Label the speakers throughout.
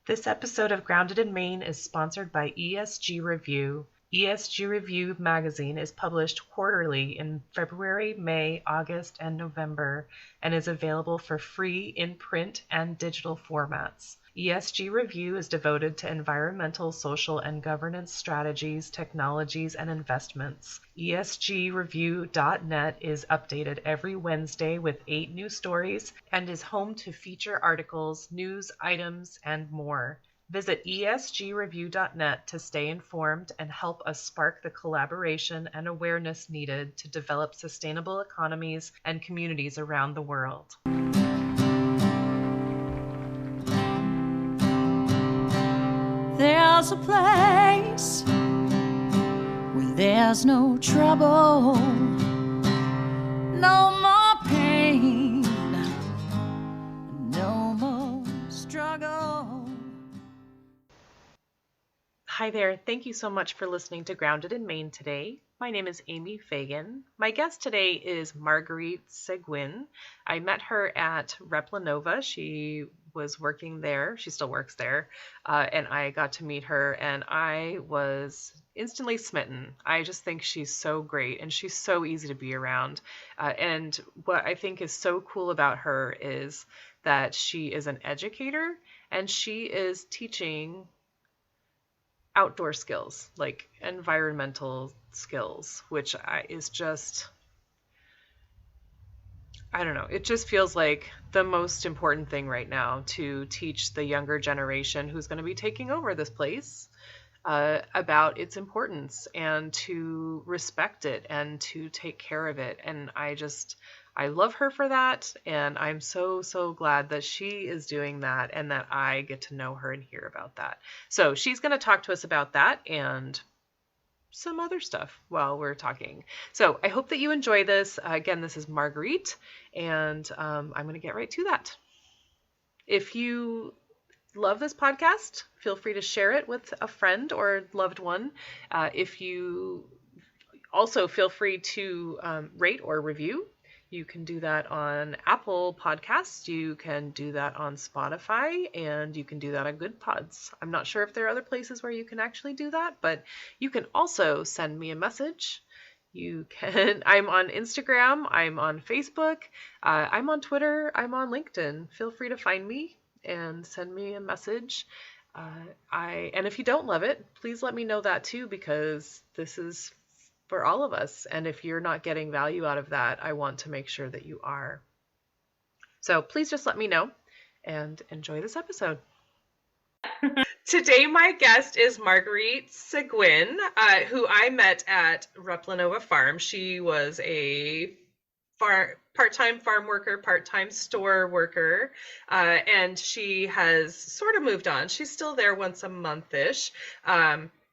Speaker 1: This episode of Grounded in Maine is sponsored by ESG Review. ESG Review magazine is published quarterly in February, May, August, and November, and is available for free in print and digital formats. ESG Review is devoted to environmental, social, and governance strategies, technologies, and investments. ESGreview.net is updated every Wednesday with 8 new stories and is home to feature articles, news items, and more. Visit esgreview.net to stay informed and help us spark the collaboration and awareness needed to develop sustainable economies and communities around the world.
Speaker 2: There's a place where there's no trouble, no more pain, no more struggle.
Speaker 1: Hi there. Thank you so much for listening to Grounded in Maine today. My name is Amy Fagan. My guest today is Margaruette Seguin. I met her at Replanova. She was working there. She still works there. And I got to meet her and I was instantly smitten. I just think she's so great and she's so easy to be around. And what I think is so cool about her is that she is an educator and she is teaching outdoor skills, like environmental skills, which is just, I don't know, it just feels like the most important thing right now to teach the younger generation who's going to be taking over this place about its importance and to respect it and to take care of it. And I love her for that. And I'm so, so glad that she is doing that and that I get to know her and hear about that. So she's going to talk to us about that and some other stuff while we're talking. So I hope that you enjoy this. Again, this is Margaruette, and I'm going to get right to that. If you love this podcast, feel free to share it with a friend or loved one. If you also feel free to rate or review. You can do that on Apple Podcasts, you can do that on Spotify, and you can do that on Good Pods. I'm not sure if there are other places where you can actually do that, but you can also send me a message. I'm on Instagram, I'm on Facebook, I'm on Twitter, I'm on LinkedIn. Feel free to find me and send me a message. And if you don't love it, please let me know that too, because this is for all of us. And if you're not getting value out of that, I want to make sure that you are. So please just let me know and enjoy this episode. Today, my guest is Margaruette Seguin, who I met at Replanova Farm. She was a part-time farm worker, part-time store worker, and she has sort of moved on. She's still there once a month-ish.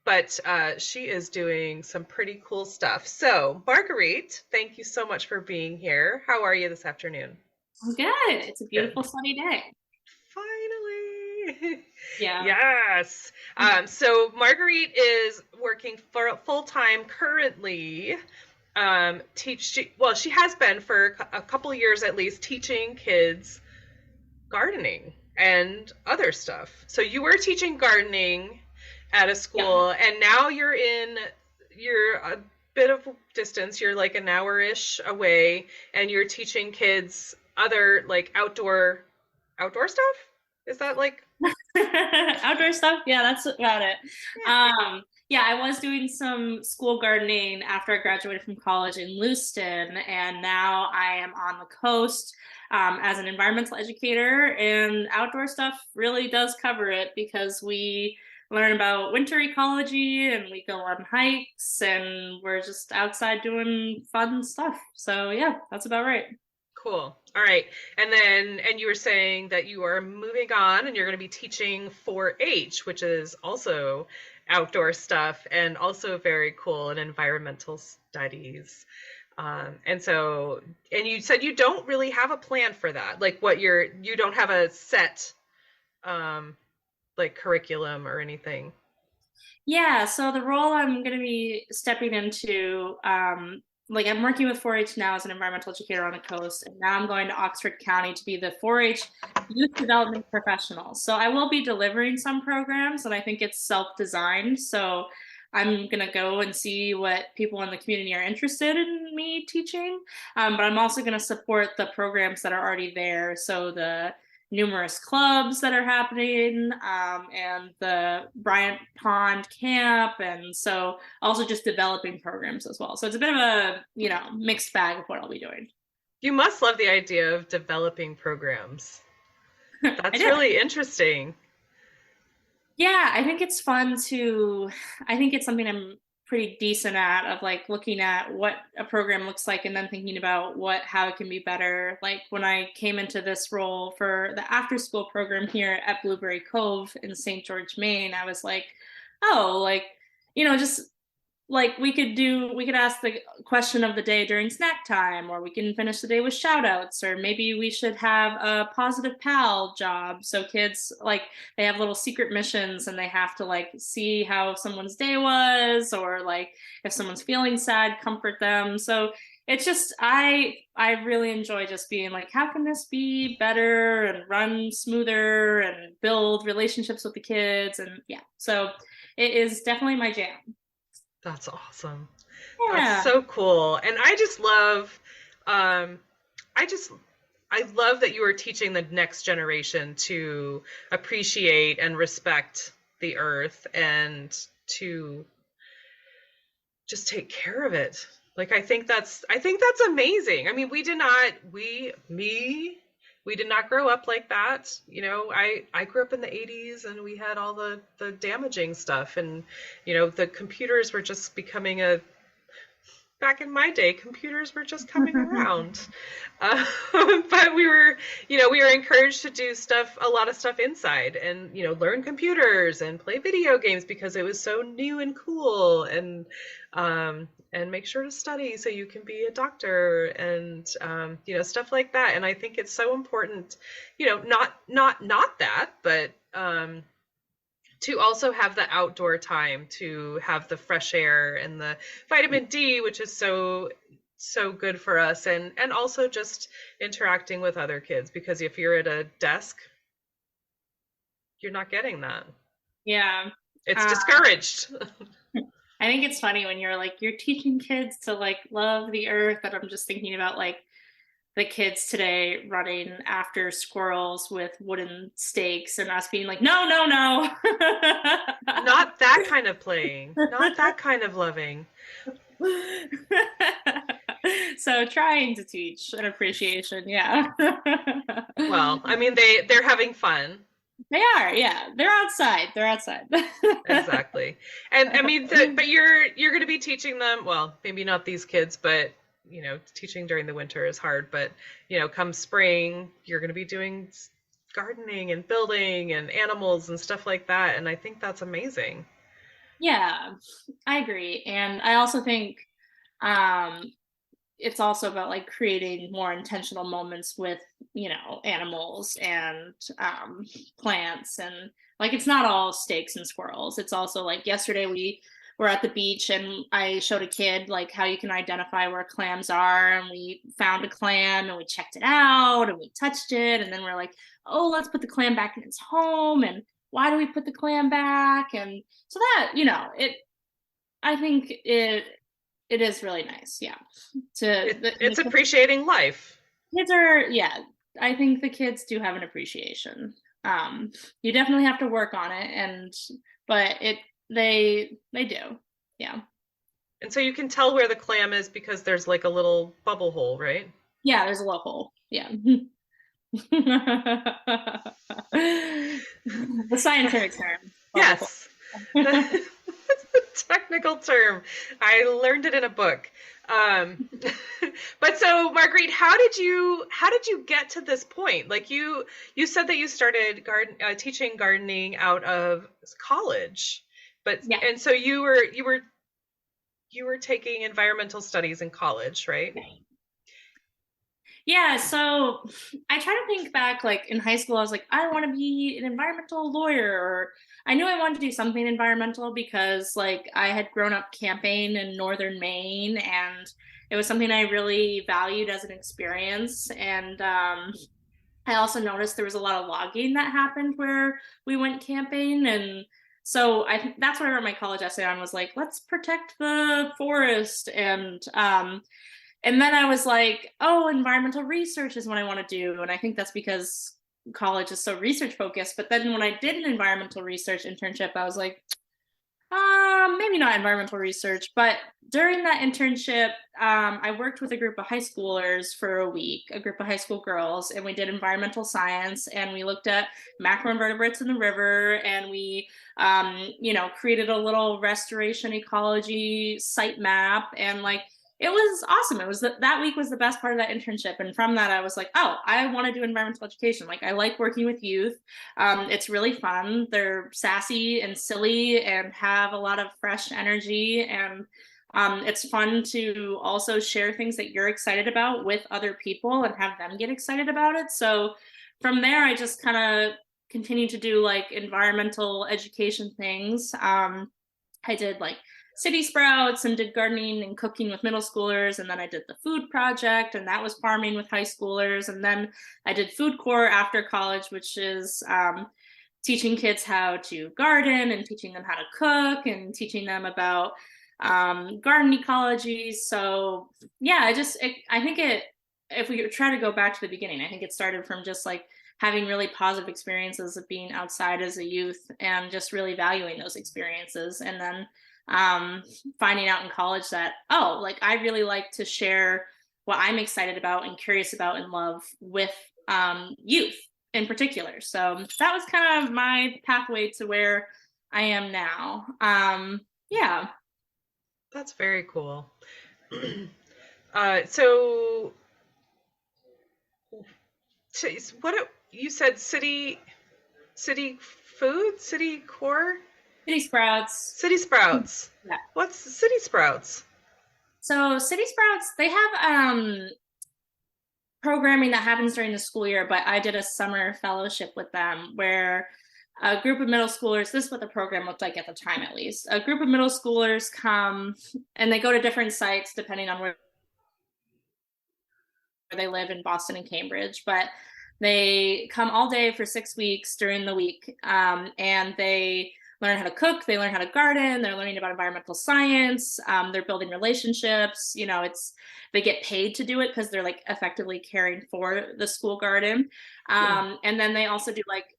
Speaker 1: But she is doing some pretty cool stuff. So, Margaruette, thank you so much for being here. How are you this afternoon?
Speaker 3: I'm good. It's a beautiful sunny day.
Speaker 1: Finally.
Speaker 3: Yeah.
Speaker 1: Yes. So Margaruette is working for full-time currently. She has been for a couple of years at least teaching kids gardening and other stuff. So you were teaching gardening at a school, yeah. And now you're a bit of distance, you're like an hour-ish away, and you're teaching kids other like outdoor stuff? Is that like
Speaker 3: outdoor stuff? Yeah, that's about it. Yeah. I was doing some school gardening after I graduated from college in Lewiston, and now I am on the coast as an environmental educator, and outdoor stuff really does cover it because we learn about winter ecology and we go on hikes and we're just outside doing fun stuff. So yeah, that's about right.
Speaker 1: Cool. All right. And you were saying that you are moving on and you're going to be teaching 4-H, which is also outdoor stuff and also very cool and environmental studies. And you said you don't really have a plan for that. Like you don't have a set, like curriculum or anything.
Speaker 3: Yeah, so the role I'm going to be stepping into like I'm working with 4-H now as an environmental educator on the coast, and now I'm going to Oxford County to be the 4-H youth development professional. So I will be delivering some programs, and I think it's self-designed. So I'm gonna go and see what people in the community are interested in me teaching, but I'm also gonna support the programs that are already there. So the numerous clubs that are happening, and the Bryant Pond Camp, and so also just developing programs as well. So it's a bit of a, mixed bag of what I'll be doing.
Speaker 1: You must love the idea of developing programs.
Speaker 3: I
Speaker 1: That's
Speaker 3: do.
Speaker 1: really interesting.
Speaker 3: Yeah, I think it's fun to, I think it's something I'm pretty decent at, of like looking at what a program looks like and then thinking about how it can be better. Like when I came into this role for the after school program here at Blueberry Cove in St. George, Maine, I was like, oh, like, just like we could ask the question of the day during snack time, or we can finish the day with shout outs, or maybe we should have a positive pal job, so kids, like, they have little secret missions and they have to like see how someone's day was, or like if someone's feeling sad, comfort them. So it's just, I really enjoy just being like, how can this be better and run smoother and build relationships with the kids? And yeah, so it is definitely my jam.
Speaker 1: That's awesome. That's
Speaker 3: Yeah.
Speaker 1: so cool. And um, I just, I love that you are teaching the next generation to appreciate and respect the earth and to just take care of it. Like I think that's amazing. I mean, we did not grow up like that. I grew up in the 80s and we had all the damaging stuff, and the computers were just becoming a back in my day, computers were just coming around. But we were encouraged to do a lot of stuff inside, and, learn computers and play video games because it was so new and cool, and make sure to study so you can be a doctor, and, stuff like that. And I think it's so important, not that, but, to also have the outdoor time, to have the fresh air and the vitamin D, which is so good for us, and also just interacting with other kids, because if you're at a desk, you're not getting that.
Speaker 3: Yeah.
Speaker 1: It's
Speaker 3: Uh,
Speaker 1: discouraged.
Speaker 3: I think it's funny when you're teaching kids to like love the earth, and I'm just thinking about like the kids today running after squirrels with wooden stakes, and us being like, no, no, no.
Speaker 1: Not that kind of playing, not that kind of loving.
Speaker 3: So trying to teach an appreciation, yeah.
Speaker 1: Well, I mean, they're having fun.
Speaker 3: They are, yeah. They're outside. They're outside.
Speaker 1: Exactly. And I mean, but you're going to be teaching them, well, maybe not these kids, but teaching during the winter is hard, but come spring, you're going to be doing gardening and building and animals and stuff like that, and I think that's amazing.
Speaker 3: Yeah, I agree. And I also think um it's also about like creating more intentional moments with, animals and plants, and like it's not all steaks and squirrels. It's also like yesterday we were at the beach and I showed a kid like how you can identify where clams are, and we found a clam and we checked it out and we touched it, and then we're like, oh, let's put the clam back in its home, and why do we put the clam back? And so that, I think it is really nice, yeah.
Speaker 1: It's appreciating life.
Speaker 3: Kids are, yeah, I think the kids do have an appreciation. You definitely have to work on it, but they do, yeah.
Speaker 1: And so you can tell where the clam is because there's like a little bubble hole, right?
Speaker 3: Yeah, there's a little hole, yeah. The scientific term.
Speaker 1: Yes. That's the technical term. I learned it in a book. But so Marguerite, how did you get to this point? Like you said that you started teaching gardening out of college, but
Speaker 3: Yeah.
Speaker 1: and so you were taking environmental studies in college, right?
Speaker 3: Yeah, so I try to think back, like in high school, I was like, I want to be an environmental lawyer, or I knew I wanted to do something environmental because like I had grown up camping in northern Maine, and it was something I really valued as an experience. And I also noticed there was a lot of logging that happened where we went camping. And so that's what I wrote my college essay on, was like, let's protect the forest. And then I was like, oh, environmental research is what I want to do. And I think that's because college is so research focused. But then when I did an environmental research internship, I was like, maybe not environmental research. But during that internship, I worked with a group of high schoolers for a week, a group of high school girls, and we did environmental science, and we looked at macroinvertebrates in the river, and we, created a little restoration ecology site map, and like, it was awesome. It was that week was the best part of that internship. And from that, I was like, oh, I want to do environmental education. Like, I like working with youth. It's really fun. They're sassy and silly and have a lot of fresh energy. And it's fun to also share things that you're excited about with other people and have them get excited about it. So from there, I just kind of continued to do like environmental education things. I did like city sprouts and did gardening and cooking with middle schoolers. And then I did the food project, and that was farming with high schoolers. And then I did food corps after college, which is teaching kids how to garden and teaching them how to cook and teaching them about garden ecology. So yeah, I think if we try to go back to the beginning, I think it started from just like having really positive experiences of being outside as a youth and just really valuing those experiences. And then finding out in college that, oh, like I really like to share what I'm excited about and curious about and love with youth in particular. So that was kind of my pathway to where I am now. Yeah.
Speaker 1: That's very cool. So what you said, city food, city core?
Speaker 3: City sprouts.
Speaker 1: City sprouts.
Speaker 3: Yeah.
Speaker 1: What's city sprouts?
Speaker 3: So city sprouts, they have programming that happens during the school year, but I did a summer fellowship with them where a group of middle schoolers, this is what the program looked like at the time, at least. A group of middle schoolers come and they go to different sites depending on where they live in Boston and Cambridge, but they come all day for 6 weeks during the week, and they learn how to cook, they learn how to garden, they're learning about environmental science, they're building relationships, they get paid to do it because they're like effectively caring for the school garden. And then they also do like,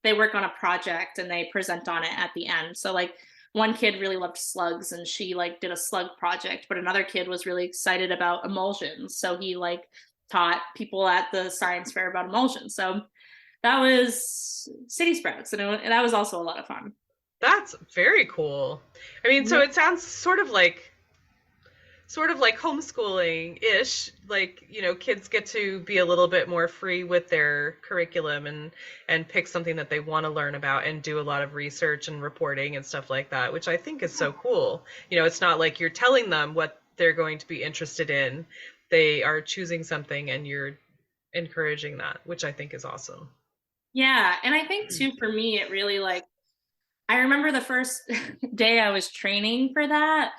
Speaker 3: they work on a project and they present on it at the end. So like one kid really loved slugs and she like did a slug project, but another kid was really excited about emulsions. So he like taught people at the science fair about emulsions. So that was City Sprouts, and that was also a lot of fun.
Speaker 1: That's very cool. I mean, so it sounds sort of like homeschooling-ish. Like, kids get to be a little bit more free with their curriculum and pick something that they want to learn about and do a lot of research and reporting and stuff like that, which I think is so cool. It's not like you're telling them what they're going to be interested in. They are choosing something and you're encouraging that, which I think is awesome.
Speaker 3: Yeah, and I think too, for me, it really like, I remember the first day I was training for that,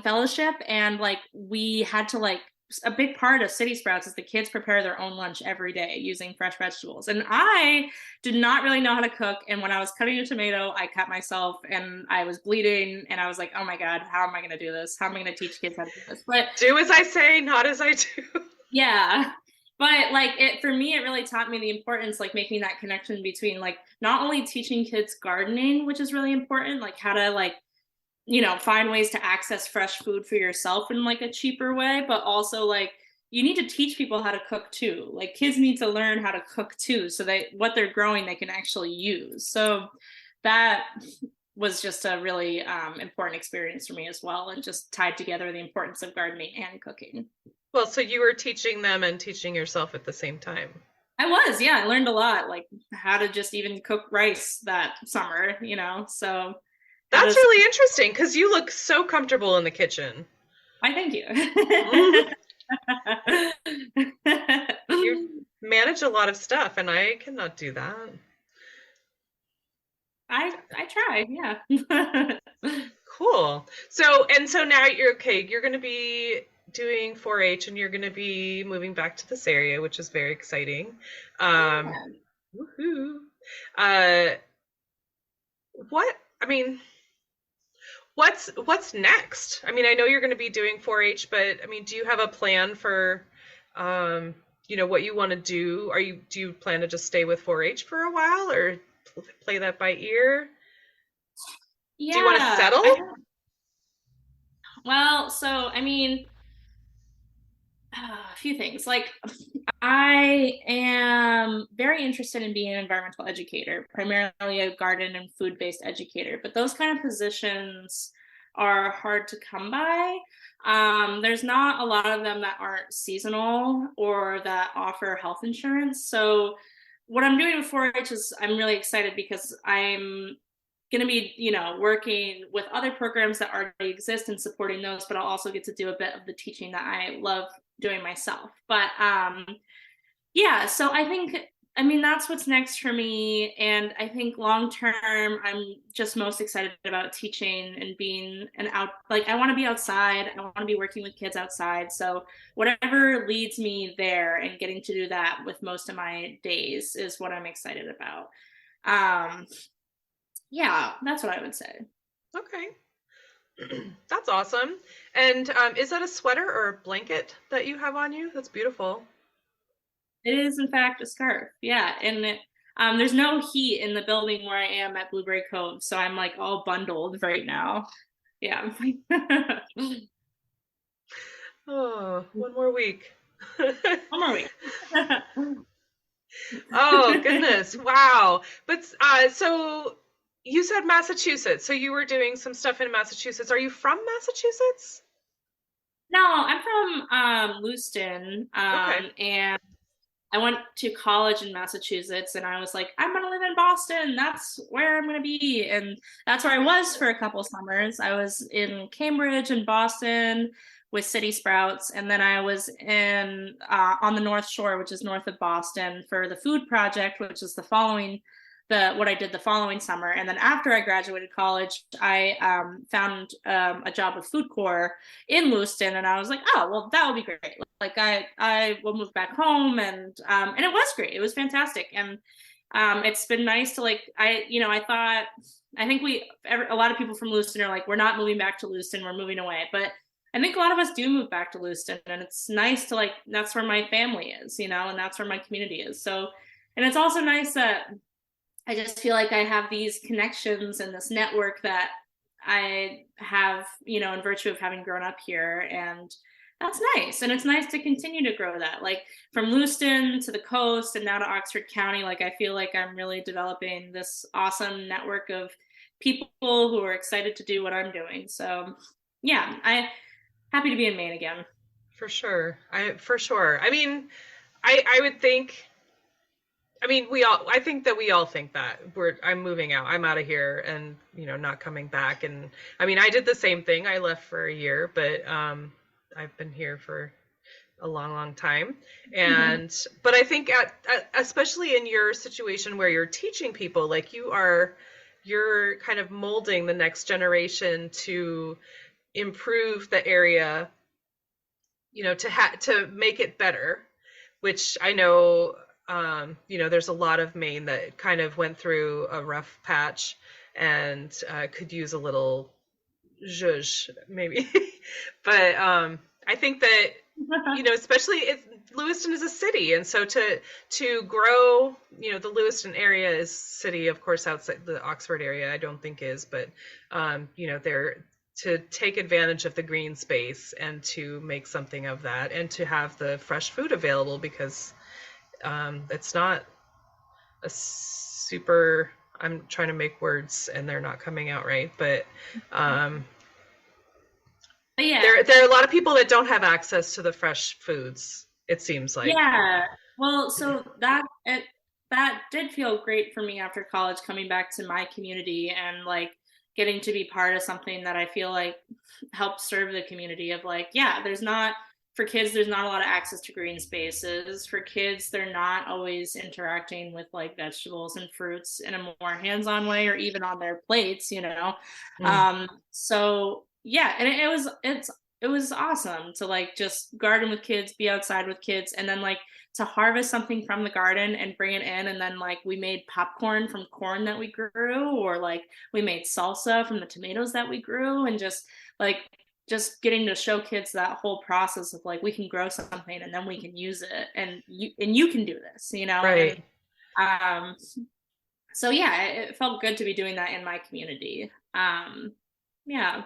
Speaker 3: fellowship, and like we had to like, a big part of City Sprouts is the kids prepare their own lunch every day using fresh vegetables. And I did not really know how to cook. And when I was cutting a tomato, I cut myself and I was bleeding. And I was like, oh my God, how am I going to do this? How am I going to teach kids how to do this? But
Speaker 1: do as I say, not as I do.
Speaker 3: Yeah. But like for me, it really taught me the importance, like making that connection between like not only teaching kids gardening, which is really important, like how to like, find ways to access fresh food for yourself in like a cheaper way, but also like you need to teach people how to cook too. Like kids need to learn how to cook too, so that what they're growing they can actually use. So that was just a really important experience for me as well, and just tied together the importance of gardening and cooking.
Speaker 1: Well, so you were teaching them and teaching yourself at the same time.
Speaker 3: I was, yeah. I learned a lot, like how to just even cook rice that summer, so.
Speaker 1: That's really interesting because you look so comfortable in the kitchen.
Speaker 3: I thank you.
Speaker 1: You manage a lot of stuff and I cannot do that.
Speaker 3: I try, yeah.
Speaker 1: Cool. So now you're okay. You're going to be doing 4-H and you're going to be moving back to this area, which is very exciting. Um,
Speaker 3: Yeah.
Speaker 1: woohoo. Uh, what, I mean, what's next? I mean, I know you're going to be doing 4-H, but I mean, do you have a plan for, um, what you want to do? Do you plan to just stay with 4-H for a while or play that by ear? Do you want to
Speaker 3: Yeah.
Speaker 1: settle?
Speaker 3: Well, so I mean, a few things. Like, I am very interested in being an environmental educator, primarily a garden and food-based educator, but those kind of positions are hard to come by. There's not a lot of them that aren't seasonal or that offer health insurance. So what I'm doing with 4-H is I'm really excited because I'm going to be, working with other programs that already exist and supporting those, but I'll also get to do a bit of the teaching that I love doing myself. But yeah, so I mean, that's what's next for me. And I think long term, I'm just most excited about teaching and being like, I want to be outside. I want to be working with kids outside. So whatever leads me there and getting to do that with most of my days is what I'm excited about. Um, yeah, that's what I would say.
Speaker 1: Okay. That's awesome. And is that a sweater or a blanket that you have on you? That's beautiful.
Speaker 3: It is, in fact, a scarf. Yeah. And there's no heat in the building where I am at Blueberry Cove. So I'm like all bundled right now. Yeah.
Speaker 1: Oh, one more week.
Speaker 3: One more week.
Speaker 1: Oh, goodness. Wow. But so you said Massachusetts. So you were doing some stuff in Massachusetts. Are you from Massachusetts?
Speaker 3: No, I'm from Lewiston,
Speaker 1: Okay.
Speaker 3: and I went to college in Massachusetts, and I was like, I'm gonna live in Boston. That's where I'm gonna be, and that's where I was for a couple summers. I was in Cambridge and Boston with City Sprouts, and then I was in on the North Shore, which is north of Boston, for the Food Project, which is what I did the following summer. And then after I graduated college, I found a job with Food Corps in Lewiston, and I was like, oh, well, that would be great. Like, I will move back home, and it was great. It was fantastic, and it's been nice to, like, I think a lot of people from Lewiston are like, we're not moving back to Lewiston, we're moving away, but I think a lot of us do move back to Lewiston, and it's nice to, like, that's where my family is, and that's where my community is. So, and it's also nice that I just feel like I have these connections and this network that I have, in virtue of having grown up here. And that's nice. And it's nice to continue to grow that. Like, from Lewiston to the coast and now to Oxford County, like, I feel like I'm really developing this awesome network of people who are excited to do what I'm doing. So yeah, I'm happy to be in Maine again.
Speaker 1: For sure. For sure. I mean, I would think, I think that we all think that I'm moving out. I'm out of here and, not coming back. And I mean, I did the same thing. I left for a year, but I've been here for a long, long time.
Speaker 3: Mm-hmm.
Speaker 1: But I think especially in your situation where you're teaching people, like, you're kind of molding the next generation to improve the area, to make it better, which I know, there's a lot of Maine that kind of went through a rough patch and could use a little zhuzh, maybe. But I think that, especially if Lewiston is a city, and so to grow, the Lewiston area is city, of course, outside the Oxford area, I don't think is, but they're to take advantage of the green space and to make something of that and to have the fresh food available, because it's not a super, I'm trying to make words and they're not coming out right, but
Speaker 3: But yeah,
Speaker 1: there are a lot of people that don't have access to the fresh foods, it seems like.
Speaker 3: yeah. Well, so that did feel great for me after college, coming back to my community and, like, getting to be part of something that I feel like helps serve the community, of, like, yeah, there's not for kids, there's not a lot of access to green spaces. For kids, they're not always interacting with like vegetables and fruits in a more hands-on way, or even on their plates, you know.
Speaker 1: Mm.
Speaker 3: So yeah, and it was awesome to like just garden with kids, be outside with kids, and then like to harvest something from the garden and bring it in. And then like we made popcorn from corn that we grew, or like we made salsa from the tomatoes that we grew, and like just getting to show kids that whole process of like we can grow something and then we can use it, and you can do this, you know.
Speaker 1: Right.
Speaker 3: And so yeah, it felt good to be doing that in my community. Yeah.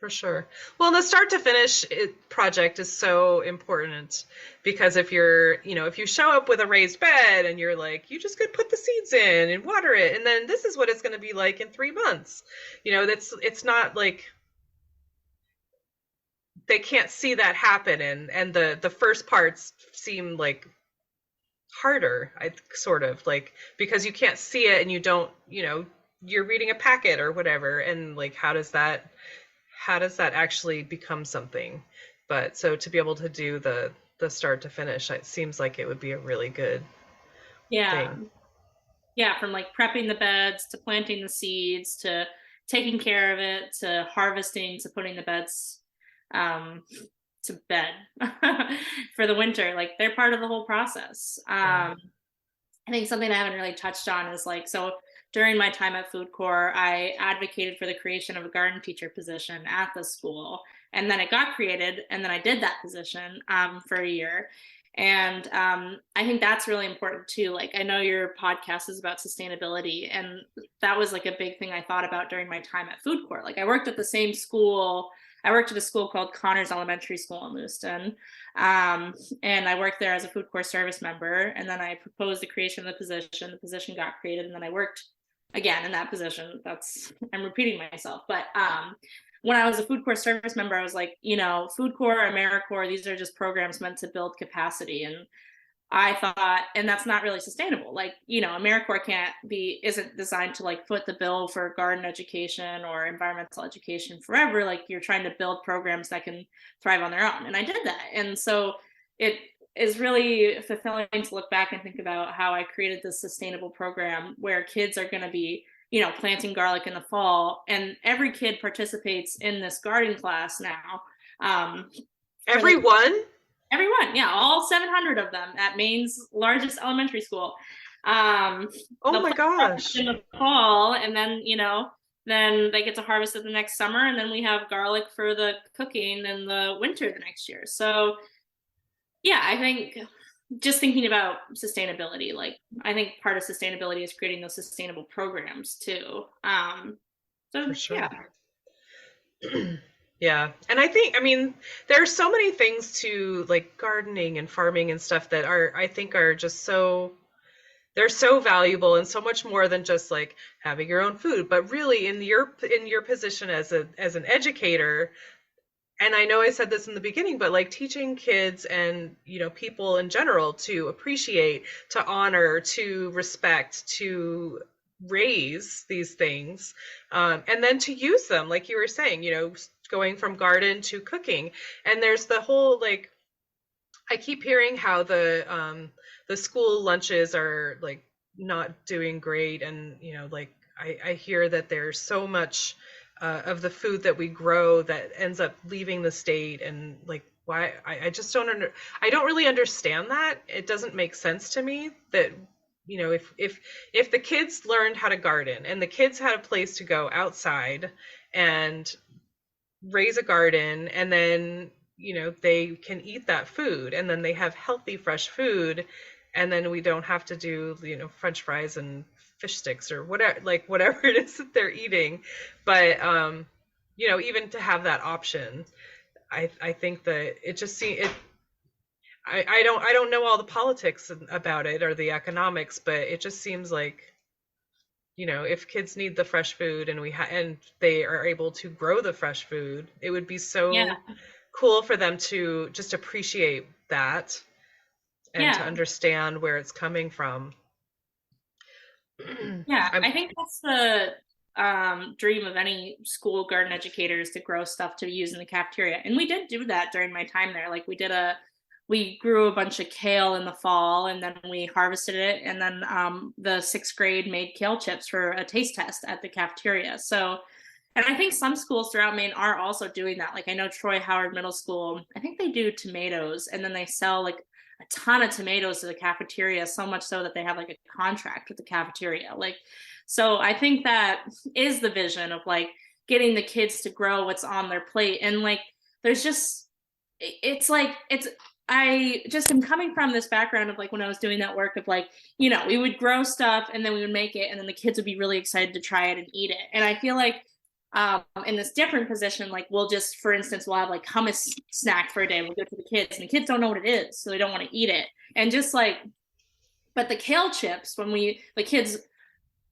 Speaker 1: For sure. Well, the start to finish project is so important, because if you're, if you show up with a raised bed and you're like, you just could put the seeds in and water it, and then this is what it's going to be like in 3 months. It's not like they can't see that happen, and the first parts seem like harder, I sort of like, because you can't see it and you don't, you're reading a packet or whatever, and like how does that actually become something? But so to be able to do the start to finish, it seems like it would be a really good thing.
Speaker 3: Yeah, from like prepping the beds to planting the seeds to taking care of it to harvesting to putting the beds to bed for the winter. Like they're part of the whole process. I think something I haven't really touched on is like, so during my time at Food Corps, I advocated for the creation of a garden teacher position at the school. And then it got created, and then I did that position for a year. And I think that's really important too. Like, I know your podcast is about sustainability, and that was like a big thing I thought about during my time at Food Corps. Like, I worked at the same school. I worked at a school called Connors Elementary School in Lewiston. And I worked there as a Food Corps service member. And then I proposed the creation of the position. The position got created, and then I worked again in that position. I'm repeating myself. But when I was a Food Corps service member, I was like, Food Corps, AmeriCorps, these are just programs meant to build capacity. And I thought, and that's not really sustainable. Like, AmeriCorps isn't designed to like foot the bill for garden education or environmental education forever. Like, you're trying to build programs that can thrive on their own. And I did that. And so it is really fulfilling to look back and think about how I created this sustainable program where kids are going to be, planting garlic in the fall, and every kid participates in this garden class now.
Speaker 1: Everyone?
Speaker 3: Everyone, yeah, all 700 of them at Maine's largest elementary school.
Speaker 1: Oh my gosh!
Speaker 3: In the fall, and then then they get to harvest it the next summer, and then we have garlic for the cooking in the winter the next year. So, yeah, I think just thinking about sustainability, like I think part of sustainability is creating those sustainable programs too. So,
Speaker 1: For sure.
Speaker 3: Yeah.
Speaker 1: Yeah. And I mean, there are so many things to like gardening and farming and stuff that I think are just they're so valuable, and so much more than just like having your own food, but really in your position as an educator. And I know I said this in the beginning, but like teaching kids and, people in general to appreciate, to honor, to respect, to raise these things, and then to use them, like you were saying, going from garden to cooking. And there's the whole, like, I keep hearing how the school lunches are like not doing great. And, like I hear that there's so much of the food that we grow that ends up leaving the state, and like why I just I don't really understand that. It doesn't make sense to me that if the kids learned how to garden, and the kids had a place to go outside and raise a garden, and then they can eat that food, and then they have healthy fresh food, and then we don't have to do French fries and fish sticks or whatever it is that they're eating. But even to have that option, I think that it just I don't know all the politics about it or the economics, but it just seems like if kids need the fresh food, and and they are able to grow the fresh food, it would be so cool for them to just appreciate that, and to understand where it's coming from.
Speaker 3: Yeah, I think that's dream of any school garden educators to grow stuff to use in the cafeteria. And we did do that during my time there. Like we grew a bunch of kale in the fall, and then we harvested it. And then the 6th grade made kale chips for a taste test at the cafeteria. So, and I think some schools throughout Maine are also doing that. Like I know Troy Howard Middle School, I think they do tomatoes, and then they sell like a ton of tomatoes to the cafeteria, so much so that they have like a contract with the cafeteria. Like, so I think that is the vision of like getting the kids to grow what's on their plate. And like, there's just, I just am coming from this background of like when I was doing that work of like, you know, we would grow stuff and then we would make it and then the kids would be really excited to try it and eat it. And I feel like in this different position, like we'll just, for instance, we'll have like hummus snack for a day. We'll go to the kids and the kids don't know what it is, so they don't want to eat it. And just like, but the kale chips, when the kids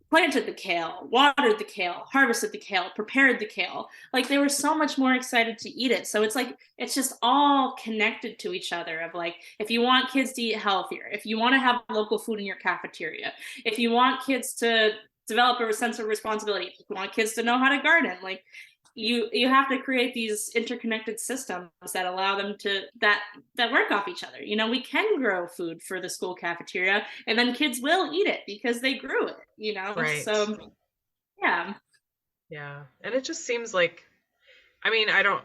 Speaker 3: planted the kale, watered the kale, harvested the kale, prepared the kale, like they were so much more excited to eat it. So it's like, it's just all connected to each other of like, if you want kids to eat healthier, if you want to have local food in your cafeteria, if you want kids to develop a sense of responsibility, if you want kids to know how to garden, like you have to create these interconnected systems that allow them to that work off each other. You know, we can grow food for the school cafeteria and then kids will eat it because they grew it, you know.
Speaker 1: Right.
Speaker 3: So yeah.
Speaker 1: And it just seems like, I mean, I don't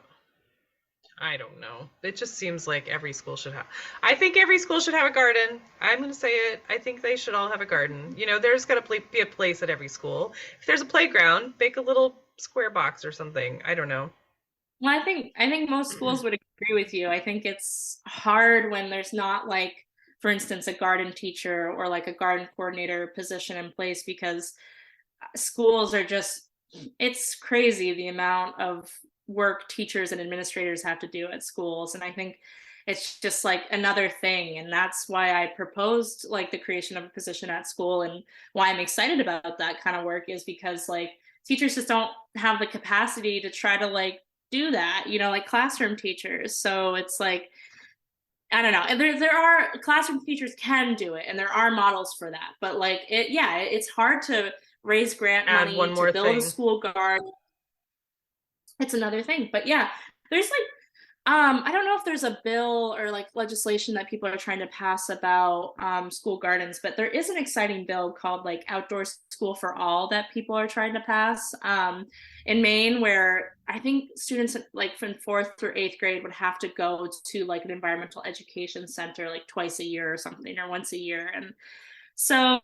Speaker 1: know. It just seems like I think every school should have a garden. I'm going to say it. I think they should all have a garden. You know, there's got to be a place at every school. If there's a playground, make a little square box or something. I don't know.
Speaker 3: Well, I think most schools would agree with you. I think it's hard when there's not like, for instance, a garden teacher or like a garden coordinator position in place, because schools are just, it's crazy the amount of work teachers and administrators have to do at schools. And I think it's just like another thing. And that's why I proposed like the creation of a position at school, and why I'm excited about that kind of work is because like teachers just don't have the capacity to try to like do that, you know, like classroom teachers. So it's like, I don't know. And there are classroom teachers can do it, and there are models for that. But like it's hard to raise grant money to build a school garden. It's another thing. But yeah, there's like I don't know if there's a bill or like legislation that people are trying to pass about school gardens, but there is an exciting bill called like Outdoor School for All that people are trying to pass in Maine, where I think students like from 4th through 8th grade would have to go to like an environmental education center like twice a year or something, or once a year. And so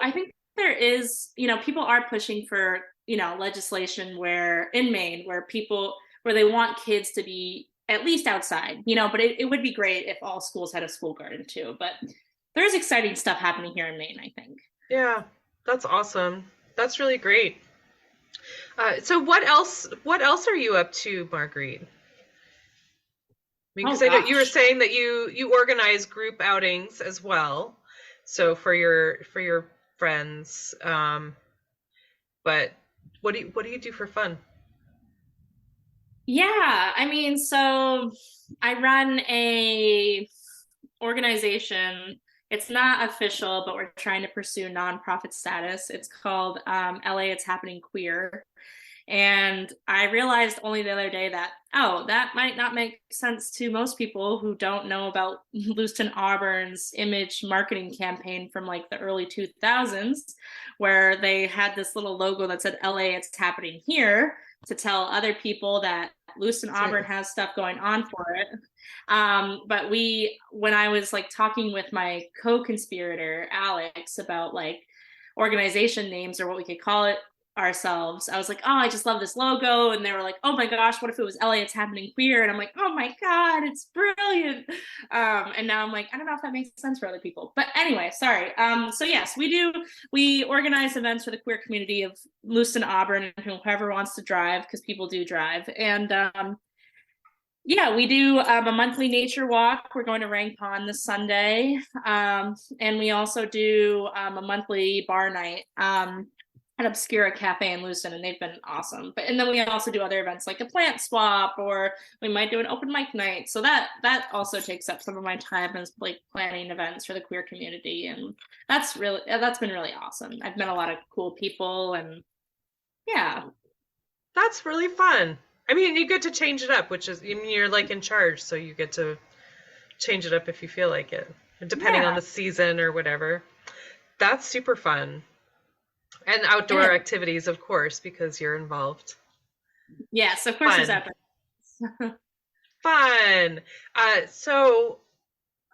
Speaker 3: I think there is, you know, people are pushing for, you know, legislation where in Maine where they want kids to be at least outside, you know, but it would be great if all schools had a school garden too. But there's exciting stuff happening here in Maine, I think.
Speaker 1: Yeah, that's awesome. That's really great. So what else are you up to, Marguerite? Because you were saying that you organize group outings as well. So for your friends, but what do you do for fun?
Speaker 3: Yeah, I mean, so I run a organization. It's not official, but we're trying to pursue nonprofit status. It's called LA It's Happening Queer. And I realized only the other day that, that might not make sense to most people who don't know about Lewiston Auburn's image marketing campaign from like the early 2000s, where they had this little logo that said LA It's Happening Here, to tell other people that Lewiston Auburn has stuff going on for it. But when I was like talking with my co-conspirator, Alex, about like organization names or what we could call it ourselves, I was like, I just love this logo. And they were like, oh my gosh, what if it was LA It's Happening Queer? And I'm like, oh my God, it's brilliant. And now I'm like, I don't know if that makes sense for other people. But anyway, sorry. So yes, we organize events for the queer community of Lewiston Auburn, and whoever wants to drive, because people do drive. And we do a monthly nature walk. We're going to Rang Pond this Sunday. And we also do a monthly bar night at Obscura Cafe in Lewiston, and they've been awesome. And then we also do other events like a plant swap, or we might do an open mic night. So that also takes up some of my time as like planning events for the queer community, and that's been really awesome. I've met a lot of cool people, and Yeah.
Speaker 1: That's really fun. I mean, you get to change it up, which is, I mean, you're like in charge, so you get to change it up if you feel like it, depending on
Speaker 3: Yeah,
Speaker 1: the season or whatever. That's super fun. And
Speaker 3: it
Speaker 1: outdoor
Speaker 3: is.
Speaker 1: activities, of course, because you're involved.
Speaker 3: Yes, of course there's
Speaker 1: Fun.
Speaker 3: outdoor.
Speaker 1: Fun. So,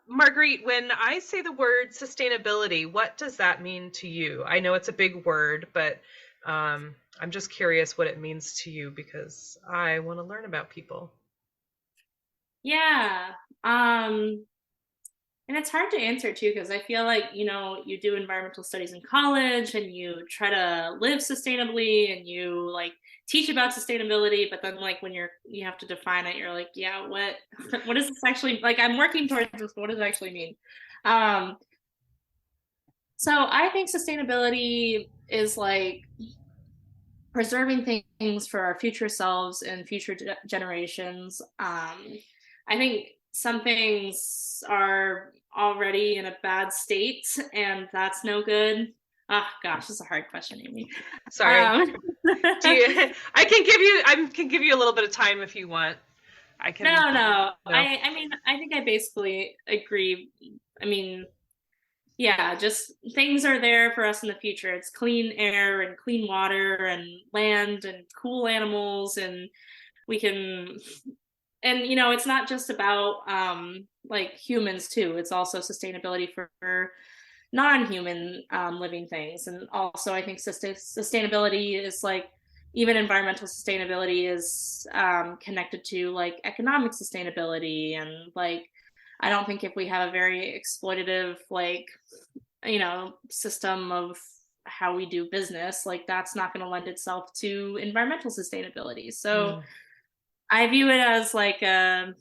Speaker 1: Marguerite, when I say the word sustainability, what does that mean to you? I know it's a big word, but I'm just curious what it means to you because I want to learn about people.
Speaker 3: Yeah. Um, and it's hard to answer too, because I feel like, you do environmental studies in college and you try to live sustainably and you like teach about sustainability, but then like when you have to define it, you're like, yeah, what what does this actually like I'm working towards this, but what does it actually mean? Um, so I think sustainability is like preserving things for our future selves and future generations. I think some things are already in a bad state, and that's no good. Oh gosh, this is a hard question, Amy.
Speaker 1: Sorry.
Speaker 3: Um,
Speaker 1: Do you I can give you a little bit of time if you want. I can
Speaker 3: no.
Speaker 1: no.
Speaker 3: I mean, I think I basically agree. I mean, yeah, just things are there for us in the future. It's clean air and clean water and land and cool animals, and we can and it's not just about like humans too. It's also sustainability for non-human living things. And also I think sustainability is like even environmental sustainability is connected to like economic sustainability. And like I don't think if we have a very exploitative like system of how we do business, like that's not going to lend itself to environmental sustainability. So
Speaker 1: Mm,
Speaker 3: I view it as like environmental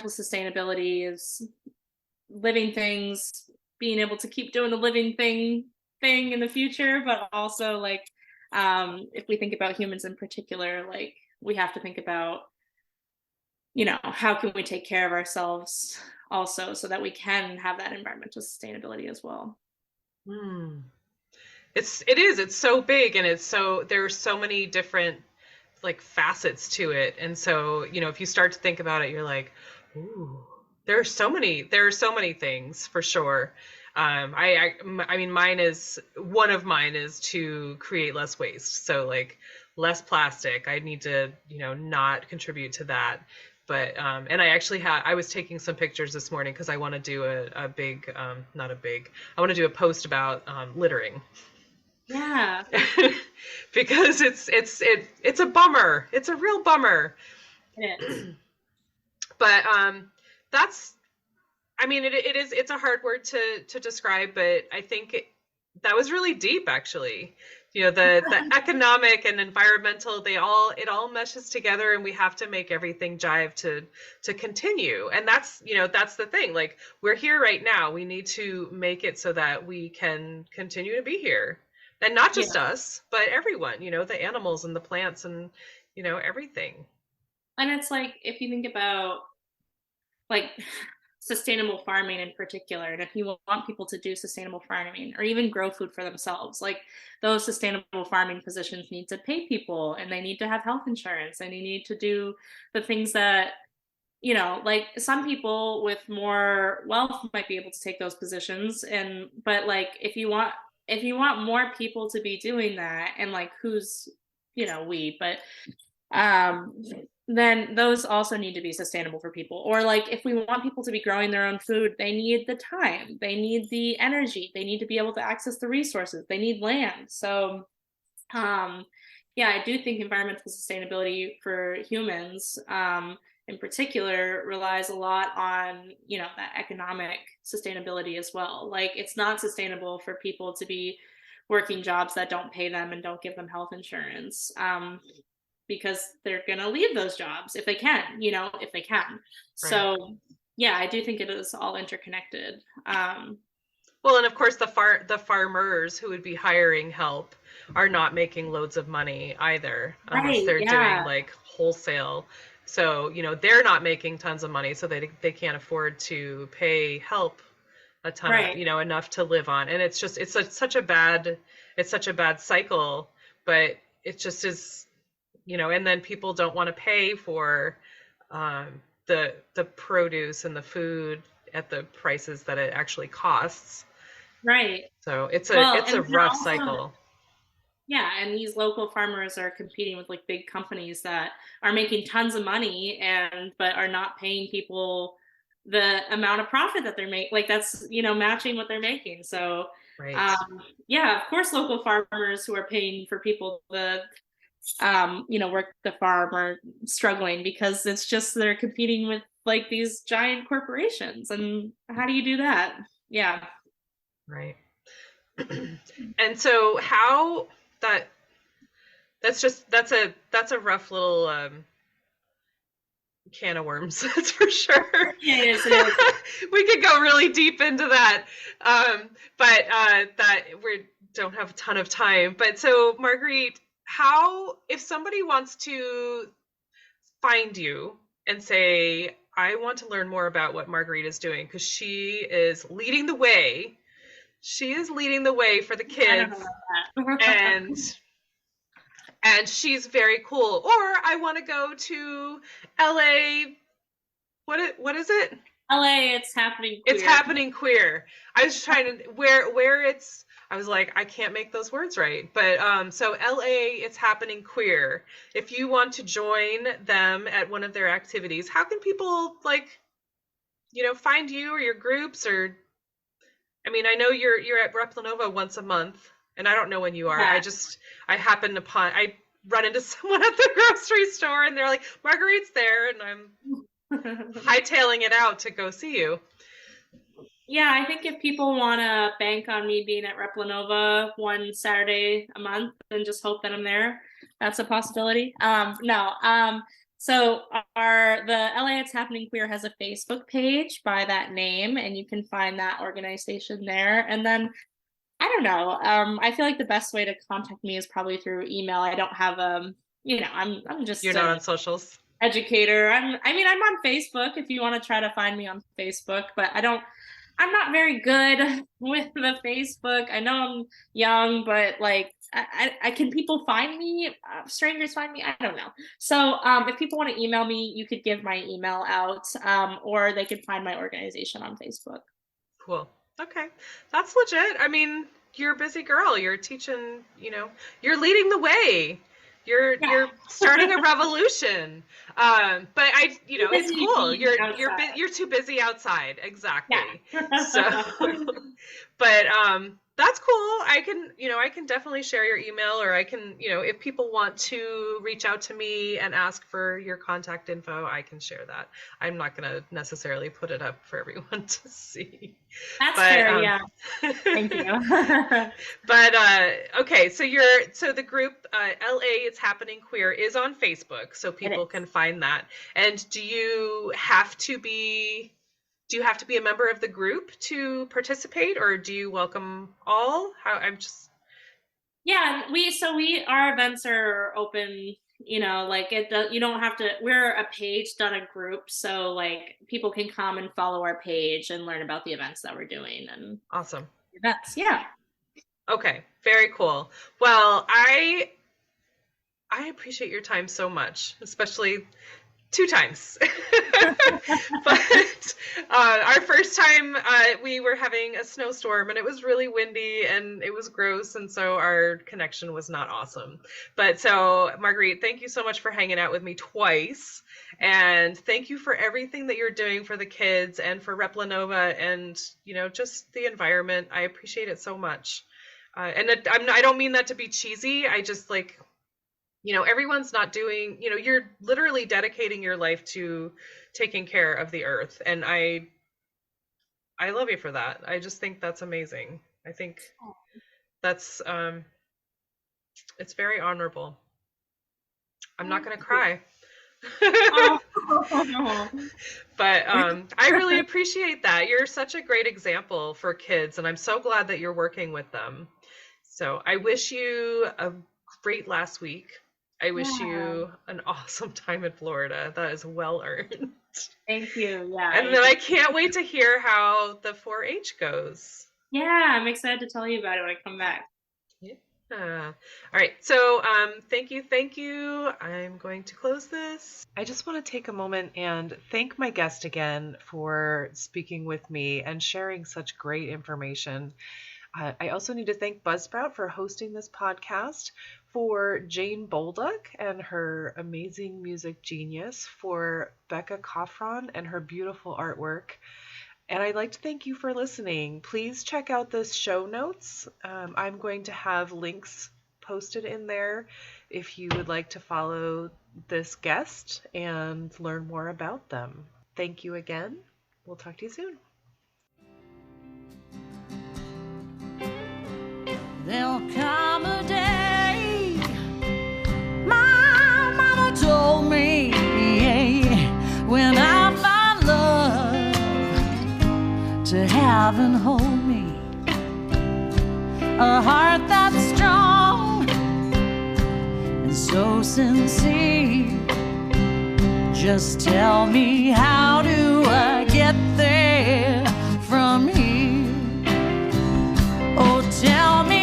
Speaker 3: sustainability is living things, being able to keep doing the living thing in the future, but also like if we think about humans in particular, like we have to think about, how can we take care of ourselves also so that we can have that environmental sustainability as well.
Speaker 1: mm. It's so big and there's so many different like facets to it. And so, if you start to think about it, you're like, ooh, there are so many things for sure. I mean, one of mine is to create less waste. So like less plastic. I need to, not contribute to that. But and I was taking some pictures this morning because I want to do a big, not a big, I want to do a post about littering.
Speaker 3: Yeah,
Speaker 1: Because it's a bummer. It's a real bummer.
Speaker 3: it is.
Speaker 1: But that's I mean it's a hard word to describe, but I think that was really deep actually. The economic and environmental, it all meshes together, and we have to make everything jive to continue. And that's the thing. Like, we're here right now. We need to make it so that we can continue to be here. And not
Speaker 3: Yeah.
Speaker 1: just us, but everyone, the animals and the plants and everything.
Speaker 3: And it's like if you think about like sustainable farming in particular, and if you want people to do sustainable farming or even grow food for themselves, like those sustainable farming positions need to pay people and they need to have health insurance and they need to do the things that like some people with more wealth might be able to take those positions. And but like if you want more people to be doing that, and like who's we, but um then those also need to be sustainable for people. Or like if we want people to be growing their own food, they need the time, they need the energy, they need to be able to access the resources, they need land. So yeah, I do think environmental sustainability for humans in particular relies a lot on that economic sustainability as well. Like it's not sustainable for people to be working jobs that don't pay them and don't give them health insurance, because they're going to leave those jobs if they can, if they can.
Speaker 1: Right.
Speaker 3: So yeah, I do think it is all interconnected.
Speaker 1: Well, and of course the farmers who would be hiring help are not making loads of money either unless
Speaker 3: Right,
Speaker 1: they're doing
Speaker 3: yeah.
Speaker 1: like wholesale. So, they're not making tons of money, so they can't afford to pay help a ton of,
Speaker 3: Right.
Speaker 1: enough to live on. And it's just, it's such a bad cycle, but it just is, and then people don't want to pay for the produce and the food at the prices that it actually costs.
Speaker 3: Right.
Speaker 1: So it's a
Speaker 3: Well,
Speaker 1: it's a
Speaker 3: and they're
Speaker 1: rough
Speaker 3: also,
Speaker 1: cycle.
Speaker 3: yeah, and these local farmers are competing with like big companies that are making tons of money and but are not paying people the amount of profit that they're making. Like that's, matching what they're making. So,
Speaker 1: Right.
Speaker 3: um, yeah, of course, local farmers who are paying for people to, work the farm are struggling because it's just they're competing with like these giant corporations. And how do you do that? Yeah.
Speaker 1: Right. And so how that that's a rough little can of worms. That's for sure.
Speaker 3: It is. It is.
Speaker 1: We could go really deep into that, but that we don't have a ton of time. But so, Marguerite, how if somebody wants to find you and say, I want to learn more about what Marguerite is doing because she is leading the way. She is leading the way for the
Speaker 3: I don't
Speaker 1: kids,
Speaker 3: know about that.
Speaker 1: and she's very cool. Or I want to go to LA. What is it?
Speaker 3: LA, it's happening
Speaker 1: It's
Speaker 3: queer.
Speaker 1: happening queer. I was trying to where it's. I was like, I can't make those words right. But so LA, it's happening queer. If you want to join them at one of their activities, how can people find you or your groups? Or I mean, I know you're at Replanova once a month, and I don't know when you are.
Speaker 3: Yeah.
Speaker 1: I run into someone at the grocery store, and they're like, Marguerite's there, and I'm hightailing it out to go see you.
Speaker 3: Yeah, I think if people want to bank on me being at Replanova one Saturday a month and just hope that I'm there, that's a possibility. No. So the LA It's Happening Queer has a Facebook page by that name, and you can find that organization there. And then I don't know. I feel like the best way to contact me is probably through email. I don't have I'm just
Speaker 1: You're not on socials.
Speaker 3: educator. I'm on Facebook if you want to try to find me on Facebook, but I'm not very good with the Facebook. I know I'm young, but like I can people find me? Strangers find me? I don't know. So if people want to email me, you could give my email out, or they could find my organization on Facebook.
Speaker 1: Cool. Okay. That's legit. I mean, you're a busy girl. You're teaching, you're leading the way. You're starting a revolution. But it's cool. You're too busy outside. Exactly.
Speaker 3: Yeah.
Speaker 1: So, but that's cool. I can definitely share your email, or I can, if people want to reach out to me and ask for your contact info, I can share that. I'm not going to necessarily put it up for everyone to see.
Speaker 3: That's fair, yeah. Thank you.
Speaker 1: But okay, so the group LA It's Happening Queer is on Facebook, so people can find that. And do you have to be a member of the group to participate, or do you welcome all?
Speaker 3: Yeah, our events are open, like you don't have to, we're a page, not a group, so like people can come and follow our page and learn about the events that we're doing and
Speaker 1: Awesome.
Speaker 3: events. Yeah.
Speaker 1: Okay, very cool. Well, I appreciate your time so much, especially 2 times. But our first time we were having a snowstorm, and it was really windy and it was gross, and so our connection was not awesome. But so, Marguerite, thank you so much for hanging out with me twice, and thank you for everything that you're doing for the kids and for Replanova and just the environment. I appreciate it so much. And I don't mean that to be cheesy. I just like, everyone's not doing, you're literally dedicating your life to taking care of the earth. And I love you for that. I just think that's amazing. I think that's, it's very honorable. I'm not going to cry. But I really appreciate that. You're such a great example for kids, and I'm so glad that you're working with them. So I wish you a great last week. I wish
Speaker 3: Yeah.
Speaker 1: you an awesome time in Florida. That is well earned.
Speaker 3: Thank you. Yeah.
Speaker 1: And then I can't wait to hear how the 4-H goes.
Speaker 3: Yeah, I'm excited to tell you about it when I come back.
Speaker 1: Yeah. All right. So thank you. Thank you. I'm going to close this. I just want to take a moment and thank my guest again for speaking with me and sharing such great information. I also need to thank Buzzsprout for hosting this podcast, for Jane Bolduck and her amazing music genius, for Becca Coffron and her beautiful artwork. And I'd like to thank you for listening. Please check out the show notes. I'm going to have links posted in there if you would like to follow this guest and learn more about them. Thank you again. We'll talk to you soon.
Speaker 2: There'll come a day, my mama told me, when I find love to have and hold me, a heart that's strong and so sincere. Just tell me, how do I get there from here? Oh, tell me,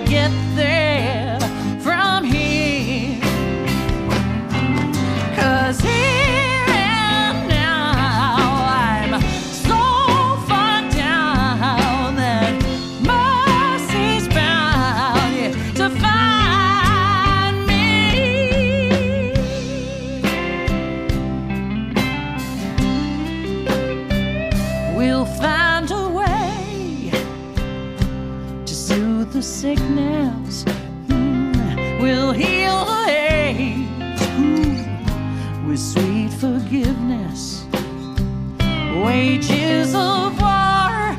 Speaker 2: get there from here, 'cause here and now I'm so far down that mercy's bound to find me. We'll find a way to soothe the sickness, we'll heal the hate, with sweet forgiveness. Wages of war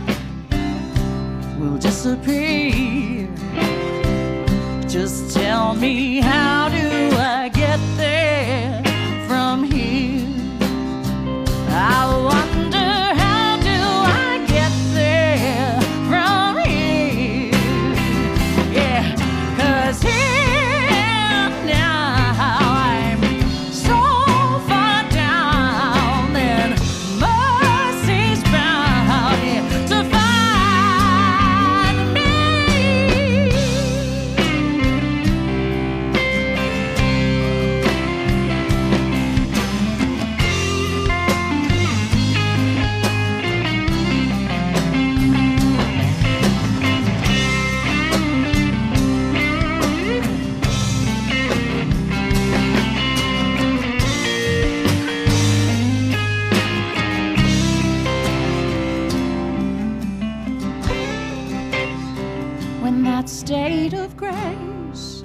Speaker 2: will disappear. Just tell me, how do I get there from here? I wonder, how do I get there from here? Yeah, 'cause here and now I'm so far down that mercy's bound to find me. When that state of grace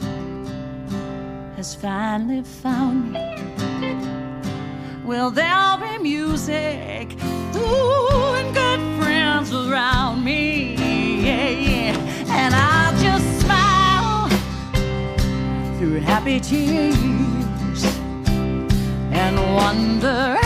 Speaker 2: has finally found me, well, there'll be music, and good friends around me, yeah. And I'll just smile through happy tears and wonder,